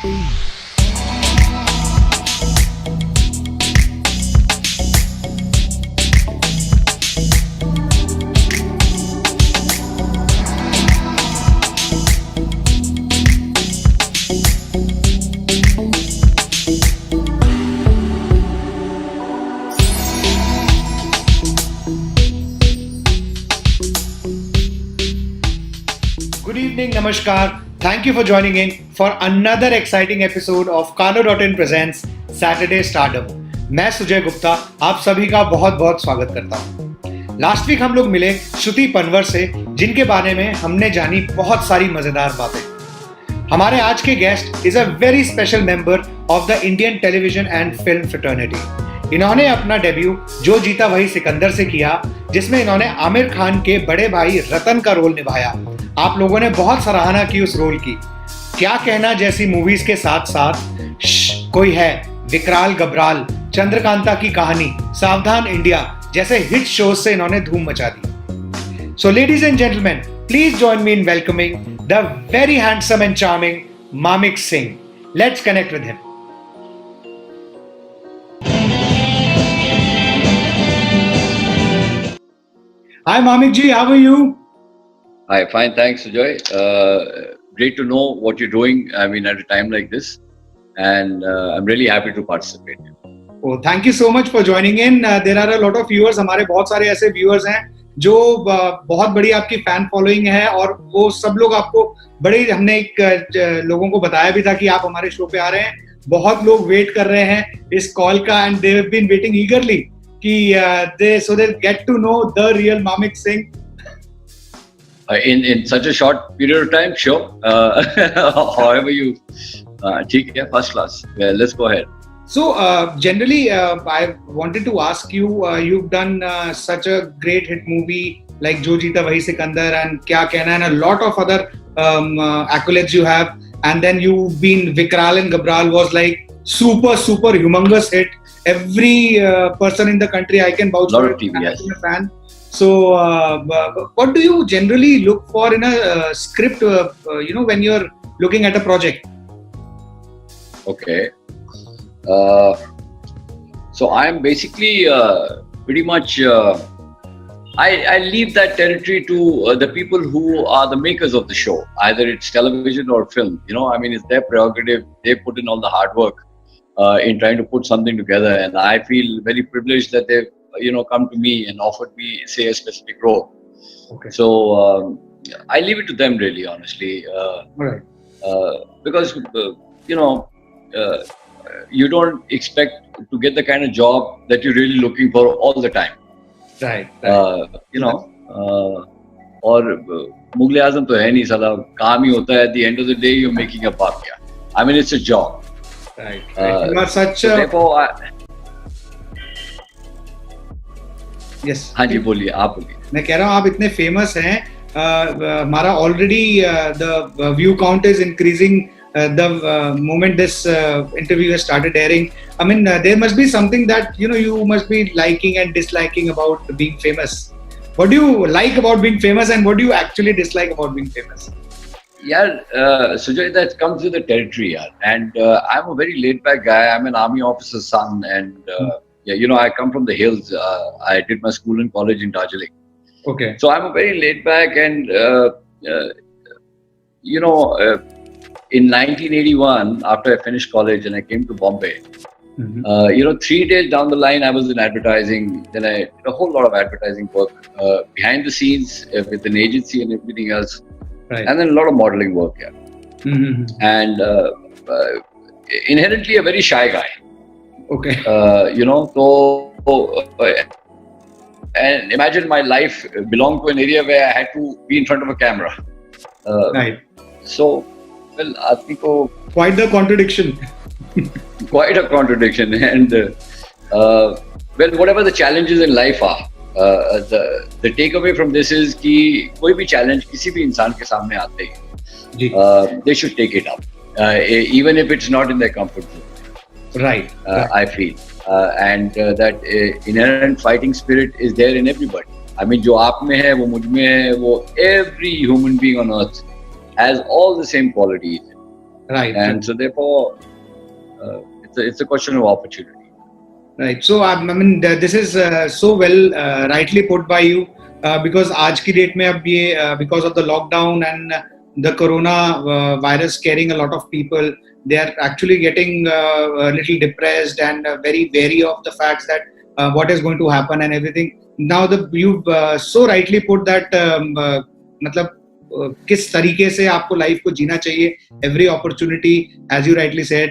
Good evening, Namaskar. Thank you for joining in for another exciting episode of Kano.in presents Saturday Stardom. मैं सुजय गुप्ता आप सभी का बहुत बहुत स्वागत करता हूँ। लास्ट वीक हम लोग मिले श्रुति पनवर से, जिनके बारे में हमने जानी बहुत सारी मजेदार बातें। हमारे आज के guest is a very special member of the Indian television and film fraternity. इन्होंने अपना डेब्यू जो जीता वही सिकंदर से किया, जिसमें इन्होंने आमिर खान के बड़े भाई रतन का रोल निभाया। आप लोगों ने बहुत सराहना की उस रोल की। क्या कहना जैसी मूवीज के साथ साथ कोई है, विकराल गबराल, चंद्रकांता की कहानी, सावधान इंडिया जैसे हिट शोज से इन्होंने धूम मचा दी। So ladies and gentleman, please join me in welcoming the very handsome and charming Mamik Singh. Let's connect with him. Hi Mamik ji, how are you? Hi, fine, thanks, Sujay. Great to know what you're doing. I mean, at a time like this, and I'm really happy to participate. Oh, thank you so much for joining in. There are a lot of viewers. हमारे बहुत सारे ऐसे viewers हैं जो बहुत बड़ी आपकी fan following है, और वो सब लोग आपको बड़े, हमने एक लोगों को बताया भी था कि आप हमारे शो पे आ रहे हैं। बहुत लोग वेट कर रहे हैं इस कॉल का, and they have been waiting eagerly कि they get to know the real Mamik Singh. In such a short period of time, sure. However you, ठीक है, first class. Well, let's go ahead. So generally, I wanted to ask you. You've done such a great hit movie like Jo Jeeta Wahi Sikandar and Kya Kehna, and a lot of other accolades you have. And then you've been Vikral and Gabral was like super humongous hit. Every person in the country, I can vouch for it. I'm a fan. So, what do you generally look for in a script? When you're looking at a project. Okay. So I'm basically pretty much. I leave that territory to the people who are the makers of the show. Either it's television or film. I mean, it's their prerogative. They put in all the hard work in trying to put something together, and I feel very privileged that they've come to me and offered me, say, a specific role. Okay. So I leave it to them, really, honestly. Right. Because you don't expect to get the kind of job that you're really looking for all the time. Right. और मुगले आजम तो है नहीं, साला काम ही होता है. At the end of the day, you're making a papya. I mean, it's a job. Right. You are such so a... Therefore, Yes. हाँ जी, बोलिए, आप बोलिए. मैं कह रहा हूँ आप इतने फेमस हैं, हमारा already the view count is increasing the moment this interview has started airing. I mean, there must be something that you must be liking and disliking about being famous. What do you like about being famous, and what do you actually dislike about being famous? Yeah, Sujay, that comes with the territory, yeah. And I'm a very laid-back guy. I'm an army officer's son, and I come from the hills. I did my school and college in Darjeeling. Okay. So I'm a very laid-back, and in 1981, after I finished college and I came to Bombay, 3 days down the line, I was in advertising. Then I did a whole lot of advertising work behind the scenes with an agency and everything else. Right. And then a lot of modeling work, yeah. Mm-hmm. And inherently a very shy guy. Okay. And imagine my life belonged to an area where I had to be in front of a camera. Right. So, well, आदमी को quite the contradiction. Quite a contradiction, and well, whatever the challenges in life are, the takeaway from this is कि कोई भी challenge किसी भी इंसान के सामने आते ही, they should take it up, even if it's not in their comfort zone. Right. I feel, and that inherent fighting spirit is there in everybody. I mean, जो आप में है, वो मुझ में है, वो every human being on earth has all the same qualities. Right. And so therefore, it's a question of opportunity. Right. So I mean, this is so well rightly put by you, because आज की date में अब ये because of the lockdown and the corona virus scaring a lot of people, they are actually getting a little depressed and very wary of the facts that what is going to happen and everything. Now you've so rightly put that मतलब किस तरीके से आपको life को जीना चाहिए. Every opportunity, as you rightly said,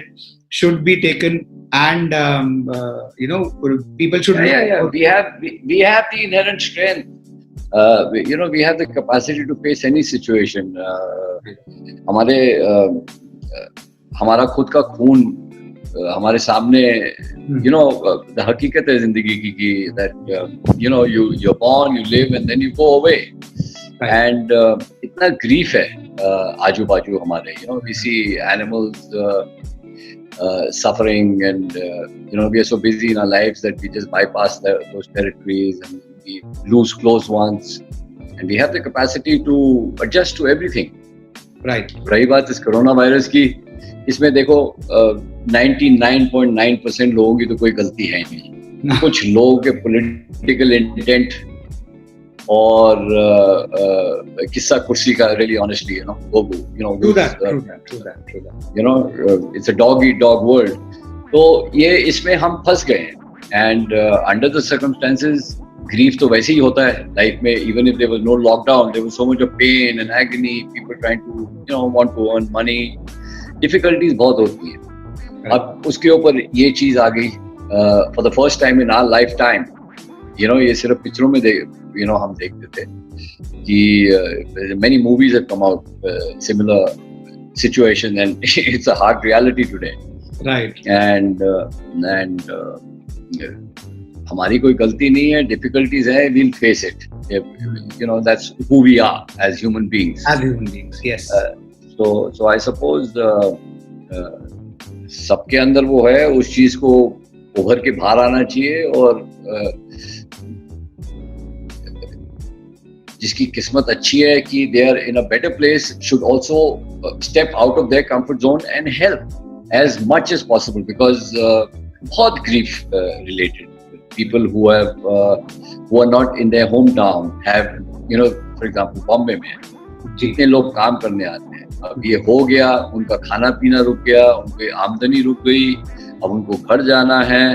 should be taken, and people should We have the inherent strength. We have the capacity to face any situation. हमारा खुद का खून हमारे सामने, the हकीकत है जिंदगी की that you're born, you live, and then you go away. Right. And इतना grief है आजू बाजू हमारे. We see animals suffering, and we are so busy in our lives that we just bypass those territories, and we lose close ones, and we have the capacity to adjust to everything. Right. रही बात इस corona virus की, इसमें देखो 99.9% लोगों की तो कोई गलती है नहीं. कुछ लोगों के पॉलिटिकल इंटेंट और किस्सा कुर्सी का, really honestly, True that. It's a dog eat dog world. तो ये इसमें हम फंस गए हैं, and under the circumstances, grief तो वैसे ही होता है लाइफ में. Even if there was no lockdown, there was so much of pain and agony, people trying to want to earn money, difficulties बहुत होती हैं. अब उसके ऊपर ये चीज आ गई for the first time in our lifetime. ये सिर्फ पिक्चरों में हम देखते थे कि many movies have come out similar situation, and it's a hard reality today. Right. And हमारी कोई गलती नहीं है, difficulties है, we'll face it. That's who we are as human beings. As human beings, yes. So I suppose सबके अंदर वो है, उस चीज को उभर के बाहर आना चाहिए, और जिसकी किस्मत अच्छी है कि they are in a better place should also step out of their comfort zone and help as much as possible, because बहुत grief related. People who are not in their hometown have, for example, Bombay में जितने लोग काम करने आते हैं, अब ये हो गया, उनका खाना पीना रुक गया, उनकी आमदनी रुक गई, अब उनको घर जाना है.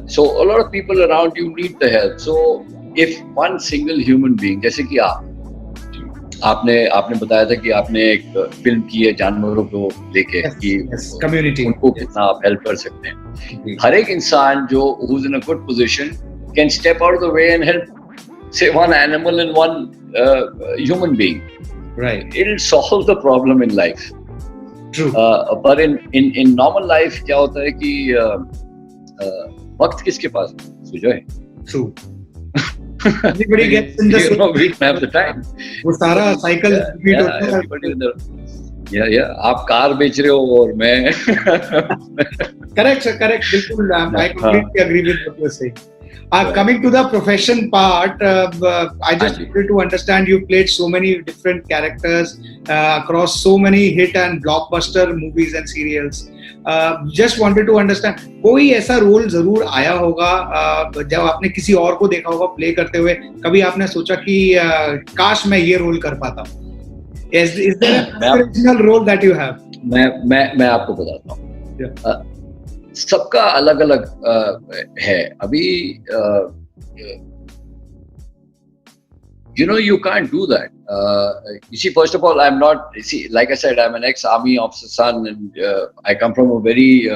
So a lot of people around you need the help. So if one single human being, जैसे कि आपने बताया था कि आपने एक फिल्म की है जानवरों को लेके, कि community, उनको कितना आप हेल्प कर सकते हैं. हर एक इंसान जो who's in a good position can step out of the way and help, say, one animal and one human being. Right. It'll solve the problem in life. True. But in normal life क्या होता है कि वक्त किसके पास है? Sujay. True. Everybody gets in the we don't have the time. वो सारा cycle repeat होता है. Everybody in the आप कार बेच रहे हो और मैं correct sir, correct, बिल्कुल. I completely agree with what you're saying. Coming to the profession part, I just wanted to understand, you played so many different characters across so many hit and blockbuster movies and serials. Just wanted to understand, कोई ऐसा role जरूर आया होगा जब आपने किसी और को देखा होगा प्ले करते हुए, कभी आपने सोचा कि काश मैं ये रोल कर पाता हूँ? Is there an original role that you have? मैं आपको बताता हूँ. सबका अलग अलग है. अभी you can't do that. You see, first of all, I'm not, like I said, I'm an ex-army officer's son, and I come from a very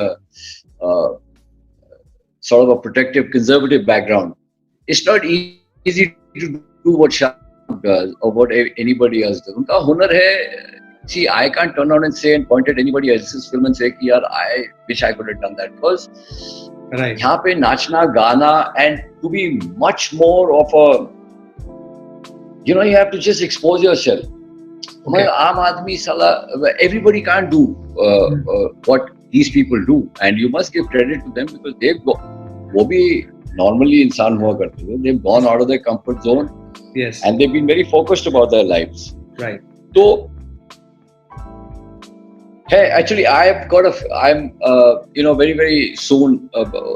sort of a protective, conservative background. It's not easy to do what Shah does or what anybody else does. उनका हुनर है. See, I can't turn around and say and point at anybody else's film and say कि यार, I wish I could have done that, because right. यहाँ पे नाचना, गाना, and to be much more of a, you have to just expose yourself. Okay. आम आदमी साला, everybody can't do what these people do, and you must give credit to them, because वो भी normally इंसान हुआ करते थे. They've gone out of their comfort zone. Yes. And they've been very focused about their lives. Right. तो Hey, actually, I'm, very, very soon,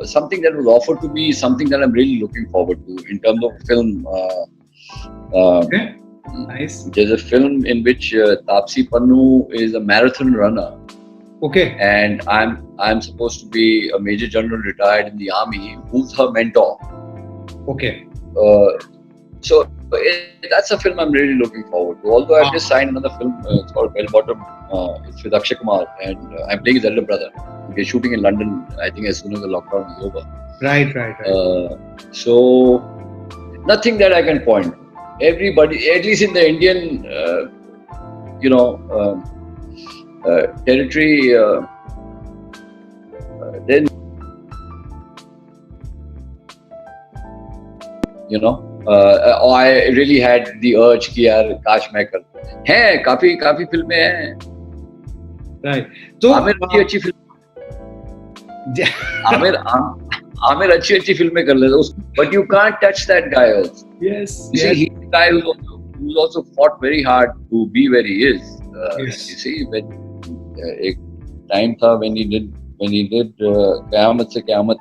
something that was offered to me, something that I'm really looking forward to in terms of film. Okay, nice. There's a film in which Taapsee Pannu is a marathon runner, Okay, and I'm supposed to be a major general retired in the army, who's her mentor. okay. So that's a film I'm really looking forward to. Although I've just signed another film, it's called Bell Bottom. It's with Akshay Kumar, and I'm playing his elder brother. We're shooting in London, I think, as soon as the lockdown is over. Right. So nothing that I can point to. Everybody, at least in the Indian, territory, then I really had the urge कि यार काश मैं कर हैं काफी फिल्में हैं Right. तो आमिर अच्छी फिल्म आमिर अच्छी फिल्में कर लेता but you can't touch that guy also. Yes. You see, he's the guy who's also fought very hard to be where he is. Yes. You see, when एक time था when he did क़यामत से क़यामत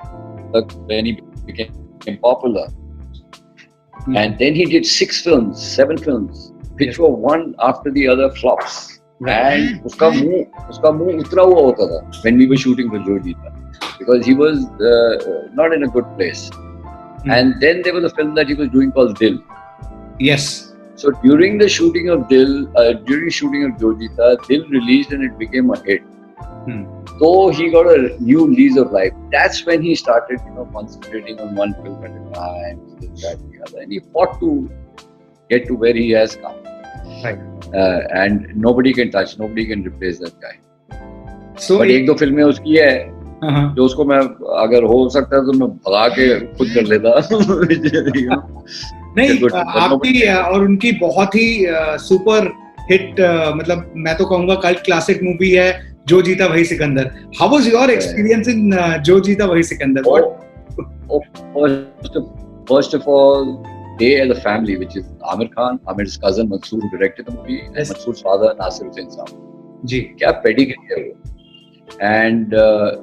तक, when he became popular. And then he did 7 films, which were one after the other flops. And उसका मुंह उतरा हुआ होता था when we were shooting for Jo Jeeta, because he was not in a good place. And then there was a film that he was doing called Dil. Yes. So during the shooting of Jo Jeeta, Dil released and it became a hit. So he got a new lease of life. That's when he started, concentrating on one film at a time, this, that, the other, and he fought to get to where he has come. Right. And nobody can replace that guy. So but एक दो फिल्में उसकी है जो उसको मैं अगर हो सकता है तो मैं भगा के खुद कर लेता. नहीं, आपकी और उनकी बहुत ही सुपर हिट, मतलब मैं तो कहूँगा कल्ट क्लासिक मूवी है जो जीता वही Sikandar. How was your experience in जो जीता वही Sikandar? First of all, they as a family, which is Amir Khan, Amir's cousin Mansoor, who directed the movie, and Mansoor's father Nasir Hussain Saab. जी. क्या pedigree है वो. And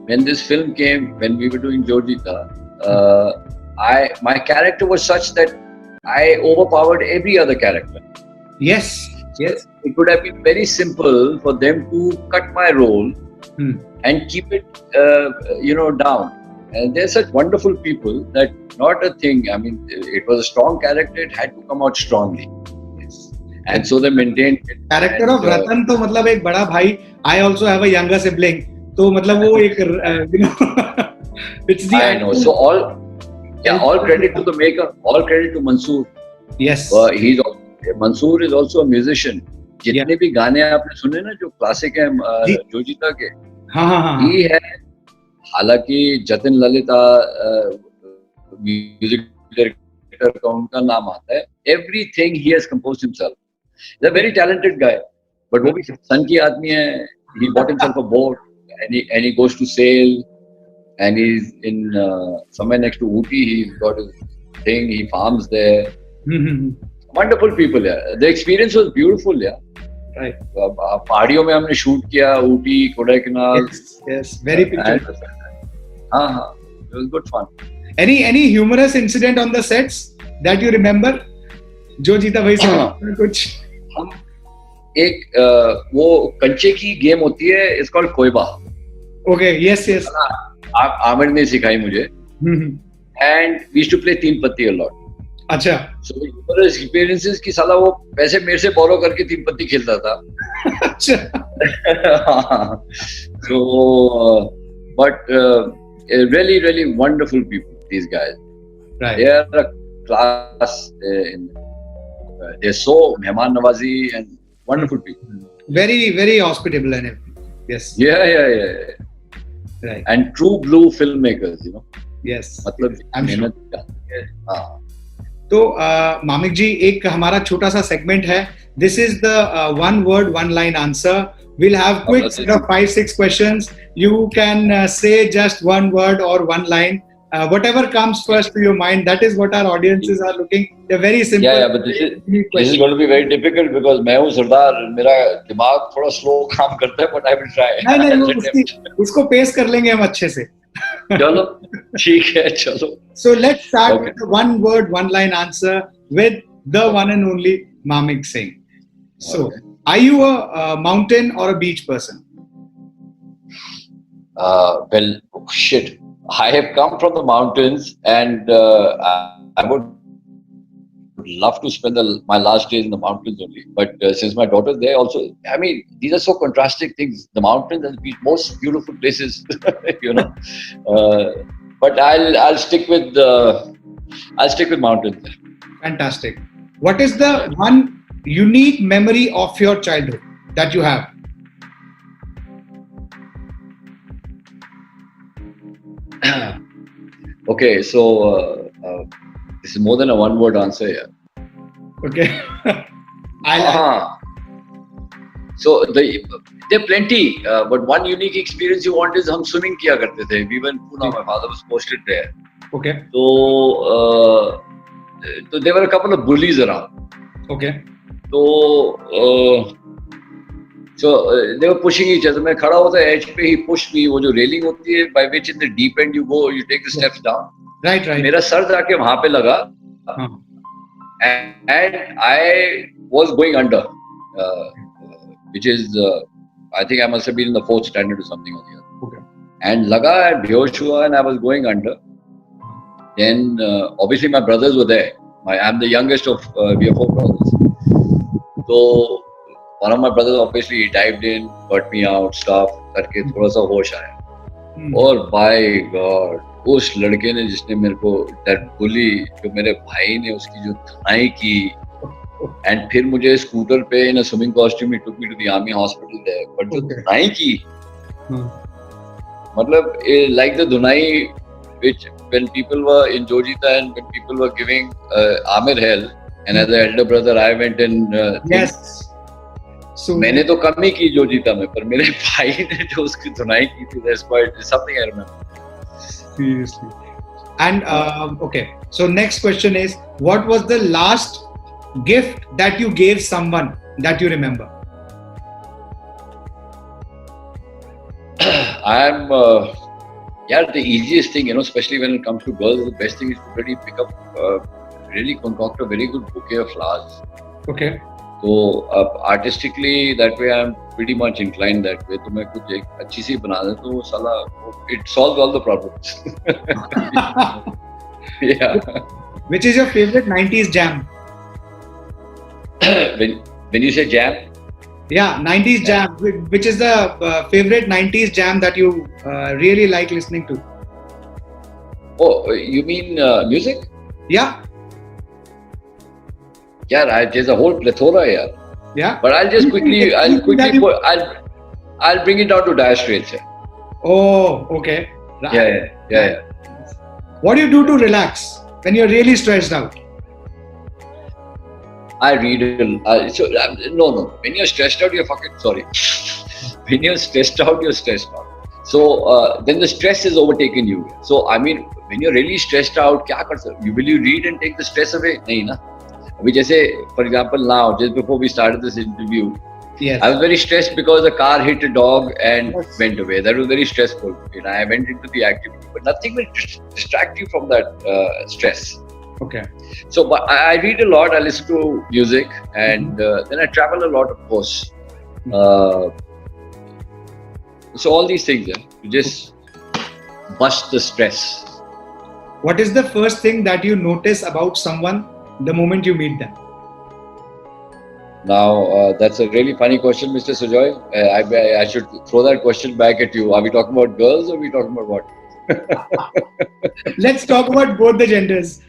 when this film came, when we were doing Jo Jeeta, my character was such that I overpowered every other character. Yes. It would have been very simple for them to cut my role and keep it, down. And they're such wonderful people that not a thing. I mean, it was a strong character. It had to come out strongly. Yes. And so they maintained it. Character of Ratan तो मतलब एक बड़ा भाई. I also have a younger sibling. तो मतलब वो एक, it's the. I know. So all credit to the maker. All credit to Mansoor. Yes. Mansoor is also a musician. जितने भी गाने आपने सुने ना जो क्लासिक हैं जो जीता के, हाँ. ही है. हालांकि जतिन ललिता म्यूजिक डायरेक्टर का उनका नाम आता है. Everything he has composed himself. He's a very talented guy. But वो भी सन की आदमी है. He bought himself a boat and he goes to sail, and he's in somewhere next to Ooty. He's got his thing. He farms there. Wonderful people, yeah. The experience was beautiful, yeah. Right. पहाड़ियों में हमने shoot किया, Ooty, Kodaikanal. Yes, very picture. हाँ. It was good fun. Any humorous incident on the sets that you remember? जो जीता वही सिकंदर कुछ. हम एक वो कंचे की गेम होती है, it's called कोयबा. Okay, yes. Aamir ने सिखाई मुझे. And we used to play तीन पत्ती a lot. अच्छा. So humorous experiences की साला वो पैसे मेरे से बोरो करके तीन पत्ती खेलता था. अच्छा. So but really, really wonderful people, these guys. Right. They are a class. They're so mehman nawazi and wonderful people. Very, very hospitable and everything. Yes. Yeah. Right. And true blue filmmakers, Yes. मतलब I'm sure. मेहनत करते हैं. हाँ. तो मामिक जी, एक हमारा छोटा सा सेगमेंट है. This is the one word, one line answer. We'll have quick 5-6 questions. You can say just one word or one line whatever comes first to your mind, that is what our audiences are looking. They're very simple. Yeah, but this is going to be very difficult because मैं हूँ सरदार, मेरा दिमाग थोड़ा slow काम करता है, but I will try. नहीं उसको पेश कर लेंगे हम अच्छे से. चलो ठीक है चलो. So let's start with the one word, one line answer with the one and only Mamik Singh. So, are you a mountain or a beach person? Well, shit. I have come from the mountains, and I would love to spend my last days in the mountains only. But since my daughter's there also, I mean, these are so contrasting things. The mountains and the beach, most beautiful places, you know. But I'll stick with mountains. Fantastic. What is the one unique memory of your childhood that you have? Okay, so this is more than a one-word answer here. Okay. So there are plenty, but one unique experience you want is हम swimming किया करते थे. We went Pune. My father was posted there. Okay. So there were a couple of bullies around. Okay. So they were pushing each other. मैं खड़ा होता edge पे, he pushed me. वो जो railing होती है by which in the deep end you go, you take the steps down. Right. मेरा sir जाके वहाँ पे लगा, and I was going under, which is I think I must have been in the 4th standard or something or the other. Okay. And लगा, बेहोश हुआ, and I was going under. Then obviously my brothers were there. I'm the youngest of we are 4 brothers. So one of my brothers obviously dived in, got me out, stuff करके थोड़ा सा होश आया. और by God, उस लड़के ने जिसने मेरे को that bully जो मेरे भाई ने उसकी जो धुनाई की, and फिर मुझे स्कूटर पे in a swimming costume he took me to the army hospital there. But जो धुनाई की, मतलब like the धुनाई which when people were in Jojita and when people were giving Amir hell, and as the elder brother I went and yes. So मैंने तो कम ही की जोजीता में, पर मेरे भाई ने जो उसकी धुनाई की थी, that's quite something I remember. Seriously. And okay, so next question is, what was the last gift that you gave someone that you remember? The easiest thing, especially when it comes to girls, the best thing is to really pick up, really concoct a very good bouquet of flowers. Okay. So artistically, that way I'm pretty much inclined that way. तो मैं कुछ एक अच्छी सी बना दे तो साला it solves all the problems. Yeah. Which is your favorite 90s jam? When you say jam? Yeah, 90s jam. Which is the favorite 90s jam that you really like listening to? Oh, you mean music? Yeah. Yeah, there's a whole plethora here. Yeah. But I'll bring it down to Dire Straits. Oh, okay. Yeah. What do you do to relax when you're really stressed out? I read. No. When you're stressed out, you're fucking sorry. When you're stressed out, you're stressed out. So then the stress has overtaken you. So I mean, when you're really stressed out, क्या कर सकते? Will you read and take the stress away? नहीं ना. अभी जैसे, for example, now just before we started this interview, yes, I was very stressed because a car hit a dog and went away. That was very stressful. I went into the activity, but nothing will distract you from that stress. Okay. So, but I read a lot. I listen to music, and then I travel a lot, of course. So all these things, to just bust the stress. What is the first thing that you notice about someone the moment you meet them? Now, that's a really funny question, Mr. Sujoy. I should throw that question back at you. Are we talking about girls or are we talking about what? Let's talk about both the genders.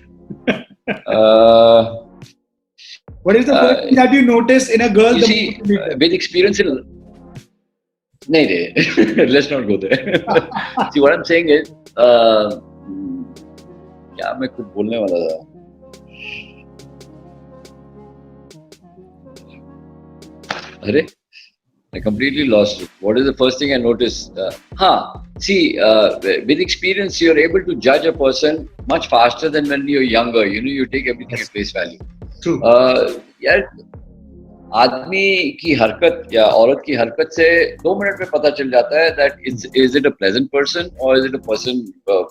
What is the first thing that you notice in a girl? You see, with experience in... No, let's not go there. See, what I'm saying is... क्या मैं कुछ बोलने वाला था? I completely lost it. What is the first thing I noticed? See, with experience, you're able to judge a person much faster than when you're younger. You know, you take everything Yes. at face value. True. यार आदमी की हरकत या औरत की हरकत से 2 minute में पता चल जाता है that is it a pleasant person or is it a person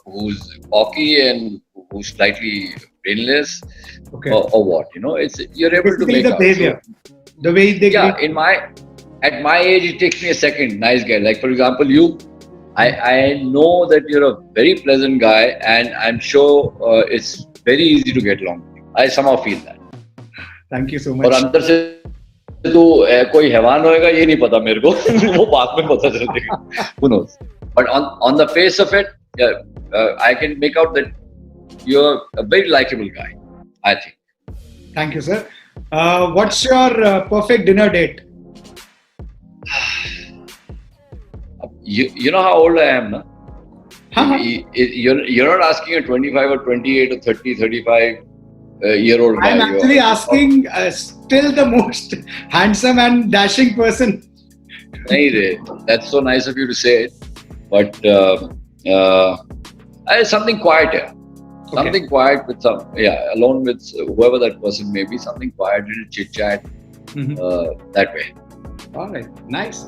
who's cocky and who's slightly brainless Okay. or what, you know, it's you're able to Basically make the out. behavior, the way they Yeah, greet. at my age it takes me a second. Nice guy, like for example you, I know that you're a very pleasant guy and I'm sure it's very easy to get along with you. I somehow feel that. Thank you so और much. अंदर से तो कोई हैवान होएगा ये नहीं पता मेरे को वो बाद में पता चलेगा who knows, but on the face of it, I can make out that you're a very likable guy, I think. Thank you, sir. What's your perfect dinner date? You know how old I am, na? Huh? You're not asking a 25 or 28 or 30 35 year old guy. I'm actually asking still the most handsome and dashing person. Nahi re, that's so nice of you to say it, but something quiet here. Something quiet with alone with whoever that person may be, something quiet, little chit chat, that way. All right, nice.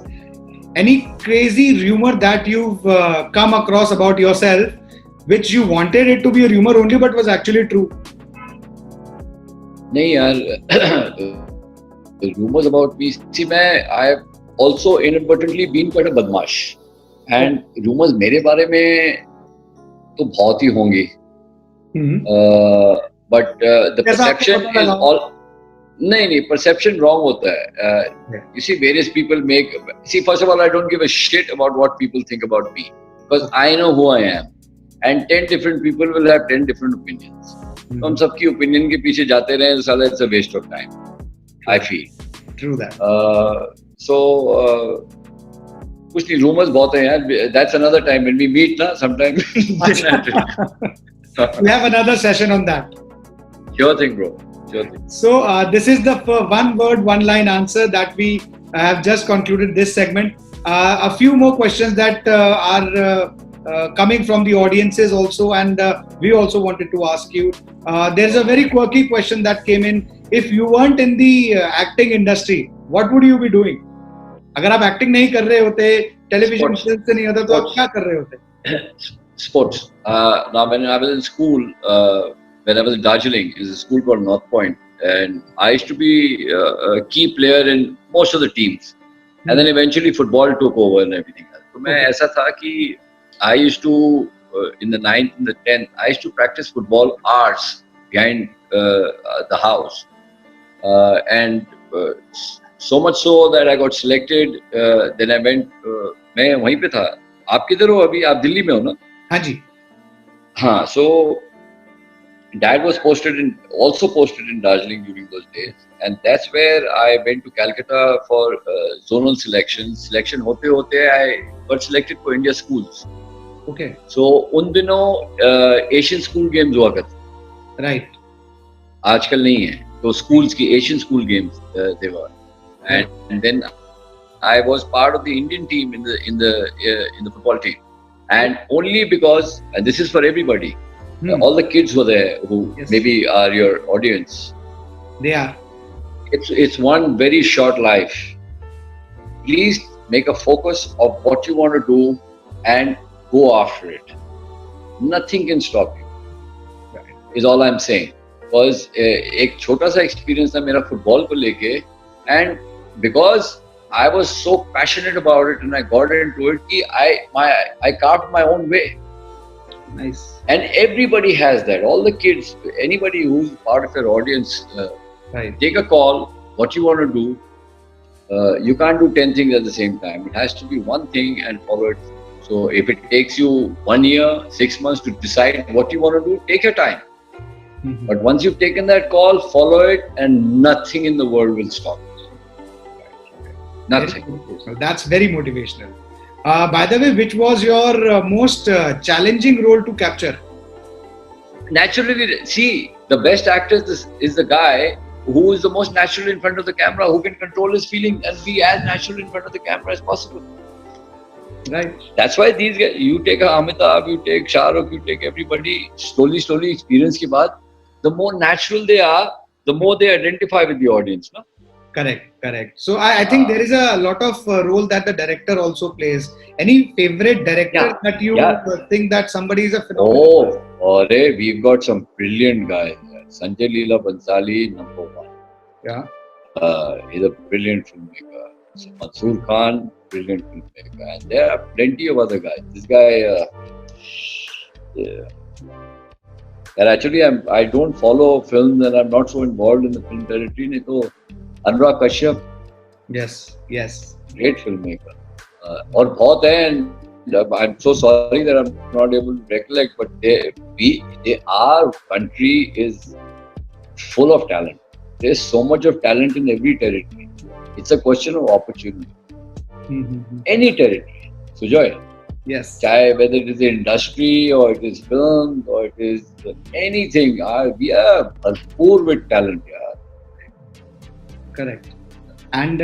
Any crazy rumor that you've come across about yourself, which you wanted it to be a rumor only, but was actually true? नहीं यार, the rumors about me. See, I have also inadvertently been quite a badmash, and rumors मेरे बारे में तो बहुत ही होंगी. But the perception is all. नहीं, perception wrong होता है. You see, various people make. See, first of all, I don't give a shit about what people think about me because I know who I am, and 10 different people will have 10 different opinions. तो हम सबकी opinion के पीछे जाते रहे, साला it's a waste of time. I feel. True that. So कुछ नहीं, rumors बहुत हैं यार. That's another time when we meet ना, sometime. We have another session on that. Sure thing, bro. Sure thing. So this is the one word, one line answer that we have just concluded this segment. A few more questions that are coming from the audiences also, and we also wanted to ask you. There's a very quirky question that came in. If you weren't in the acting industry, what would you be doing? अगर आप acting नहीं कर रहे होते, television films से नहीं होता, तो आप क्या कर रहे होते? Sports. Now, when I was in school, when I was in Darjeeling, is a school called North Point, and I used to be a key player in most of the teams, and then eventually football took over and everything else. So, मैं ऐसा था कि I used to in the 9th and the 10th, I used to practice football hours behind the house, and so much so that I got selected. Then I went. मैं वहीं पे था. आप किधर हो अभी? आप दिल्ली में हो ना? हाँ जी. हाँ. So Dad was also posted in Darjeeling during those days, and that's where I went to Calcutta for zonal selection. Selection होते I got selected for India schools. Okay. So उन दिनों Asian school games हुआ करते. Right. आजकल नहीं है. तो schools की Asian school games they were, and then I was part of the Indian team in the football team, and only because, and this is for everybody. All the kids were there who maybe are your audience. They are. It's one very short life. Please make a focus of what you want to do and go after it. Nothing can stop you. Right. Is all I'm saying. Because एक छोटा सा experience था मेरा football को लेके, and because I was so passionate about it and I got into it, I carved my own way. Nice. And everybody has that. All the kids, anybody who's part of your audience, right. Take a call. What you want to do. You can't do 10 things at the same time. It has to be one thing and follow it. So if it takes you 1 year, 6 months to decide what you want to do, take your time. Mm-hmm. But once you've taken that call, follow it, and nothing in the world will stop it. Nothing. That's very motivational. By the way, which was your most challenging role to capture? Naturally, see, the best actor is the guy who is the most natural in front of the camera, who can control his feelings and be as natural in front of the camera as possible. Right. That's why these guys, you take Amitabh, you take Shah Rukh, you take everybody, slowly experience के बाद, the more natural they are, the more they identify with the audience, no? Correct. So I think there is a lot of role that the director also plays. Any favorite director that you think that somebody is a phenomenal? Oh, we've got some brilliant guys. Sanjay Leela Bhansali, number one. Yeah. He's a brilliant filmmaker. So Mansoor Khan, brilliant filmmaker. And there are plenty of other guys. This guy, and actually I don't follow films and I'm not so involved in the film territory. नहीं तो Anurag Kashyap. Yes. Great filmmaker. और बहुत हैं. And I'm so sorry that I'm not able to recollect, but our country is full of talent. There's so much of talent in every territory. It's a question of opportunity. Any territory. Sujoy. Yes. Whether it is industry or it is film or it is anything, we are full with talent. Correct. And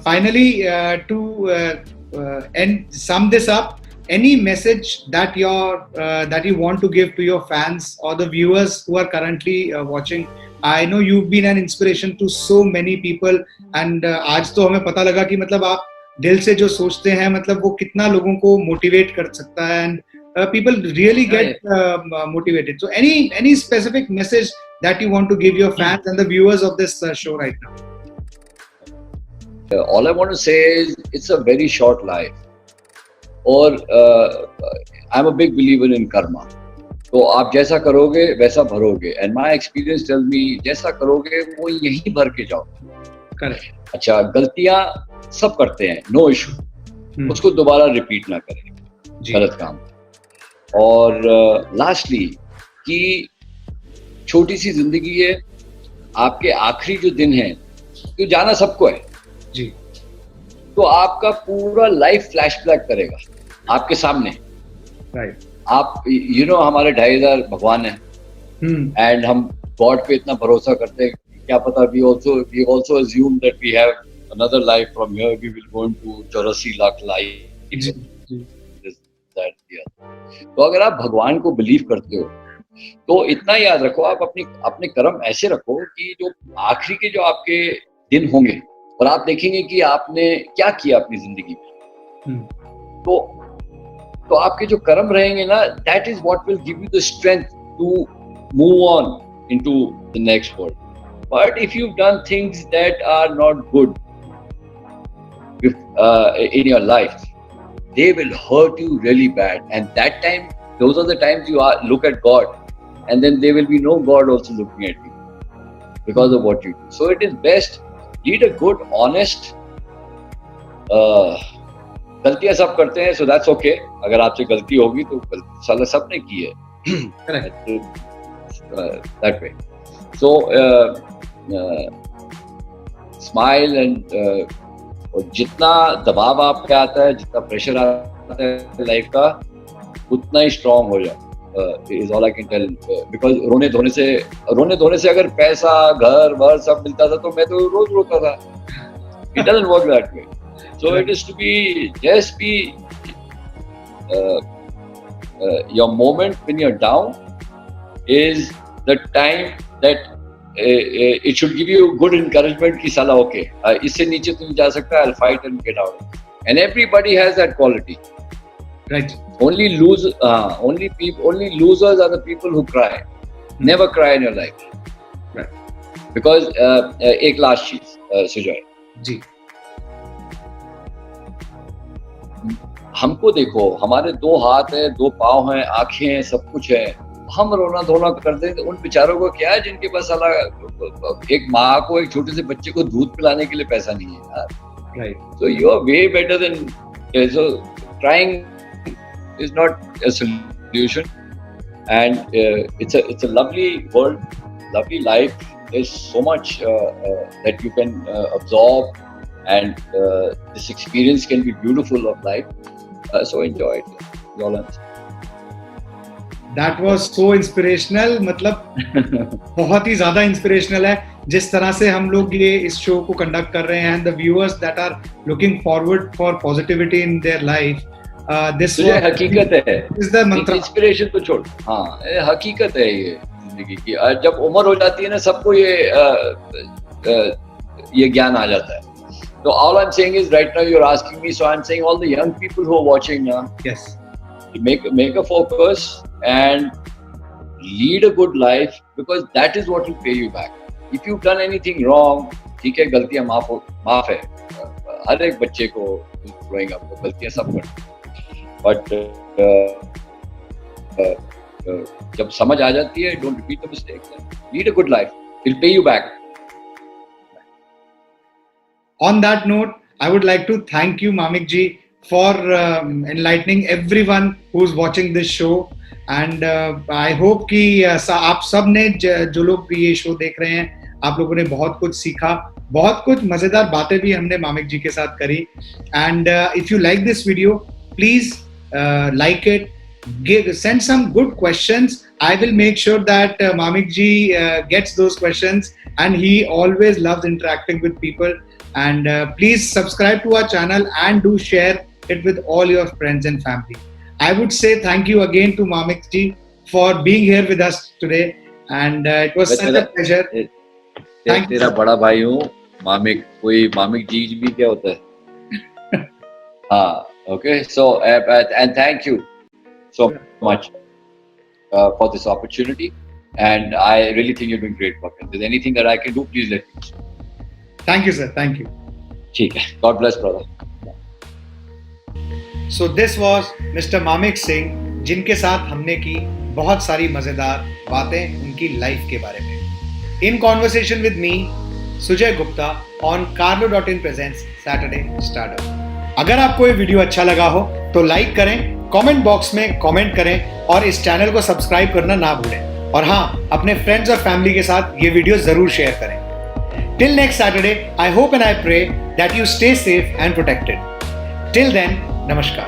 finally, to sum this up, any message that you want to give to your fans or the viewers who are currently watching? I know you've been an inspiration to so many people, and आज तो हमें पता लगा कि मतलब आप दिल से जो सोचते हैं मतलब वो कितना लोगों को मोटिवेट कर सकता है, and people really get motivated. So any specific message that you want to give your fans and the viewers of this show right now? All I want to say is it's a very short life. और I'm a big believer in karma. तो आप जैसा करोगे वैसा भरोगे. And my experience tells me जैसा करोगे वो यहीं भर के जाओ. Correct. अच्छा, गलतियां सब करते हैं, no issue. उसको दोबारा रिपीट ना करें, गलत काम. और लास्टली कि छोटी सी जिंदगी है, आपके आखिरी जो दिन है, तो जाना सबको है जी. तो आपका पूरा लाइफ फ्लैशबैक करेगा आपके सामने. राइट. आप हमारे 2500 भगवान हैं, एंड हम गॉड पे इतना भरोसा करते हैं, क्या पता we also assume that we have another life from here, we will go into 84 lakh life. तो अगर आप भगवान को बिलीव करते हो तो इतना याद रखो, आप अपने कर्म ऐसे रखो कि जो आखिरी के जो आपके दिन होंगे और आप देखेंगे कि आपने क्या किया अपनी जिंदगी में, तो आपके जो कर्म रहेंगे ना, that is what will give you the strength to move on into the next world. But if you've done things that are not good in your life, they will hurt you really bad. And that time, those are the times you look at God, and then there will be no God also looking at you because of what you do. So it is best, lead a good, honest. गलतियां सब करते हैं, so that's okay. अगर आपसे गलती होगी तो साला सबने की है. That way. So smile and और जितना दबाव आप पे आता है, जितना प्रेशर आता है लाइफ का, उतना ही स्ट्रांग हो जाओ. Is all I can tell. Because रोने धोने से अगर पैसा, घर वर सब मिलता था तो मैं तो रोज रोता था. It doesn't work that way. So it is to be your moment when you're down is the time that it should give you good encouragement कि साला okay, इससे नीचे तो नहीं जा सकता, I'll fight and get out. And everybody has that quality. Right. Only losers are the people who cry. Never cry in your life. Right. Because एक last चीज सुजॉय जी. हमको देखो, हमारे 2 हाथ है, 2 पाँव हैं, आंखें हैं, सब कुछ है. हम रोना धोना करते हैं, उन बेचारों को क्या है जिनके पास साला एक माँ को एक छोटे से बच्चे को दूध पिलाने के लिए पैसा नहीं है यार. Right. So you are way better than so crying is not a solution, and it's a lovely world, lovely life. There's so much that you can absorb, and this experience can be beautiful of life. So enjoy it. All I'm saying. That was so inspirational. मतलब बहुत ही ज़्यादा inspirational है जिस तरह से हम लोग ये इस शो को कंडक्ट कर रहे हैं, and the viewers that are looking forward for positivity in their life. this तुझे हकीकत है, is the mantra. इंस्पिरेशन तो छोड़, हाँ ये हकीकत है ये जिंदगी की। जब उम्र हो जाती है ना सबको ये ज्ञान आ जाता है। So all I'm saying is right now you're asking me, so I'm saying all the young people who are watching now, Yes. make a focus and lead a good life, because that is what will pay you back. If you've done anything wrong, ठीक है, गलतियां माफ है, हर एक बच्चे को growing up गलतियां सब करते हैं, but जब समझ आ जाती है, don't repeat the mistakes, lead a good life, it'll pay you back. On that note, I would like to thank you, Mamik ji, for enlightening everyone who's watching this show. And I hope कि आप सब ने जो लोग ये show देख रहे हैं, आप लोगों ने बहुत कुछ सीखा, बहुत कुछ मजेदार बातें भी हमने मामिक जी के साथ करी. And if you like this video, please like it. Send some good questions. I will make sure that Mamik ji gets those questions, and he always loves interacting with people. And please subscribe to our channel and do share it with all your friends and family. I would say thank you again to Mamik ji for being here with us today, and it was such a pleasure. तेरा बड़ा भाई हूँ मामिक, कोई मामिक जी भी क्या होता है? हाँ, okay. So and thank you so much for this opportunity, and I really think you're doing great work. If there's anything that I can do, please let me know. Thank you, sir. Thank you. ठीक है. God bless, brother. So this was Mr. Mamik Singh, जिनके साथ हमने की बहुत सारी मजेदार बातें उनकी लाइफ के बारे में. In conversation with me, Sujay Gupta on Carlo.in presents Saturday Stardom. अगर आपको ये वीडियो अच्छा लगा हो तो लाइक करें, कमेंट बॉक्स में कमेंट करें और इस चैनल को सब्सक्राइब करना ना भूलें. और हाँ, अपने फ्रेंड्स और फैमिली के साथ ये वीडियो जरूर शेयर करें. Till next Saturday, I hope and I pray that you stay safe and protected. Till then, Namaskar.